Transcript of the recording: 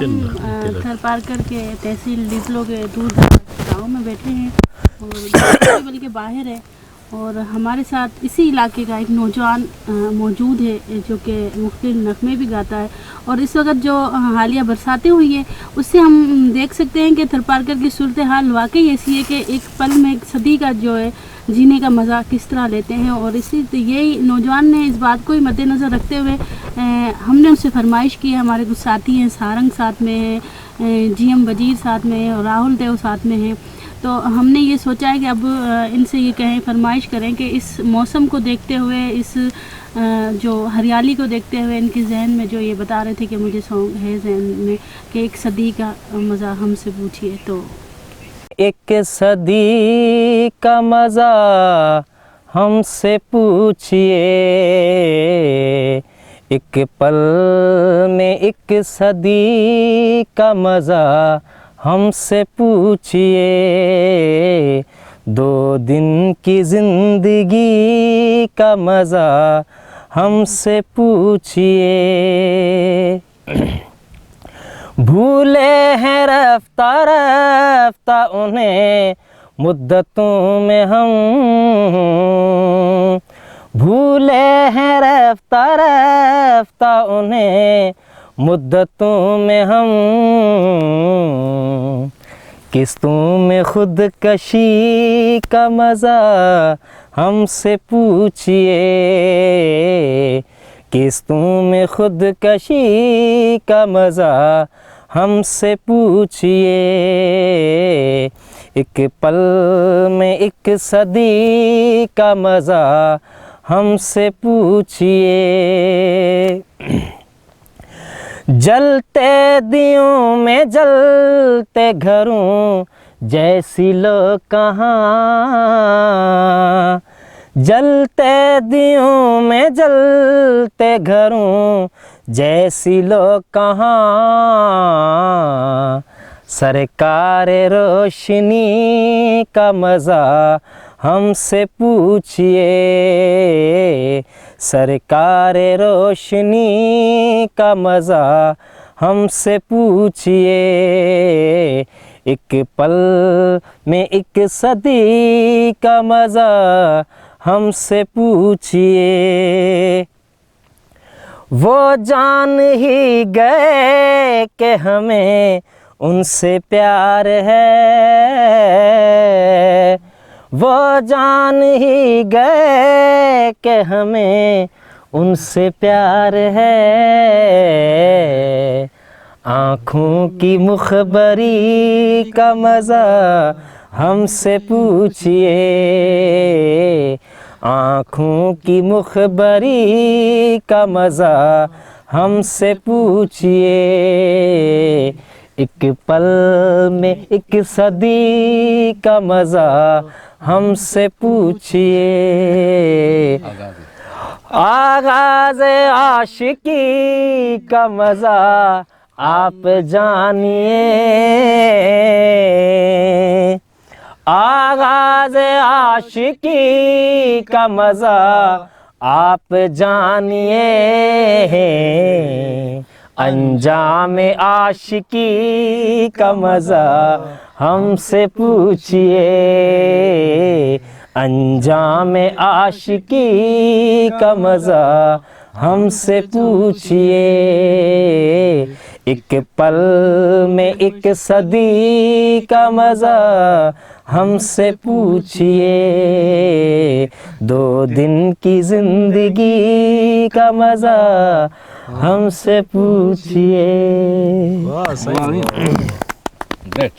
थरपारकर के तहसील डिपलो के दूर गाँव में बैठे हैं और बल्कि बाहर है और हमारे साथ इसी इलाके का एक नौजवान मौजूद है जो कि मुख्तलिफ नगमे भी गाता है। और इस वक्त जो हालिया बरसातें हुई है उससे हम देख सकते हैं कि थरपारकर की सूरत हाल वाकई ऐसी है कि एक पल में एक सदी का जो है जीने का मज़ा किस तरह लेते हैं। और इसी यही नौजवान ने इस बात को ही मद्देनज़र रखते हुए हमने उनसे फरमाइश की है। हमारे कुछ साथी हैं, सारंग साथ में है, GM वजीर साथ में है और राहुल देव साथ में है। तो हमने ये सोचा है कि अब इनसे ये कहें, फरमाइश करें कि इस मौसम को देखते हुए, इस जो हरियाली को देखते हुए इनके जहन में जो ये बता रहे थे कि मुझे सॉन्ग है जहन में कि एक सदी का मज़ा हमसे पूछिए। तो एक सदी का मज़ा हमसे पूछिए, एक पल में एक सदी का मज़ा हमसे पूछिए, 2 दिन की ज़िंदगी का मज़ा हमसे पूछिए। भूले हैं रफ्ता रफ्ता उन्हें मुद्दतों में हम, भूले हैं रफ्ता रफ्ता उन्हें मुद्दतों में हम, किस्तों में खुदकशी का मज़ा हमसे पूछिए, किस्तों में खुदकशी का मज़ा हमसे पूछिए, एक पल में एक सदी का मज़ा हमसे पूछिए। जलते दियों में जलते घरों जैसी लो कहाँ, जलते दियों में जलते घरों जैसी लो कहाँ, सरकार रोशनी का मज़ा हमसे पूछिए, सरकार रोशनी का मज़ा हमसे पूछिए, एक पल में एक सदी का मज़ा हमसे पूछिए। वो जान ही गए कि हमें उनसे प्यार है, वो जान ही गए कि हमें उनसे प्यार है, आँखों की मुखबरी का मज़ा हमसे पूछिए, आँखों की मुखबरी का मज़ा हमसे पूछिए, एक पल में एक सदी का मज़ा हमसे पूछिए। आगाज़ आशिकी का मज़ा आप जानिए, आगाज़ आशिकी का मज़ा आप जानिए, अंजाम आशिकी का मज़ा हमसे पूछिए, अंजाम आशिकी का मज़ा हमसे पूछिए, एक पल में एक सदी का मज़ा हमसे पूछिए, 2 दिन की ज़िंदगी का मज़ा हमसे पूछिए। वाह, सही। ग्रेट।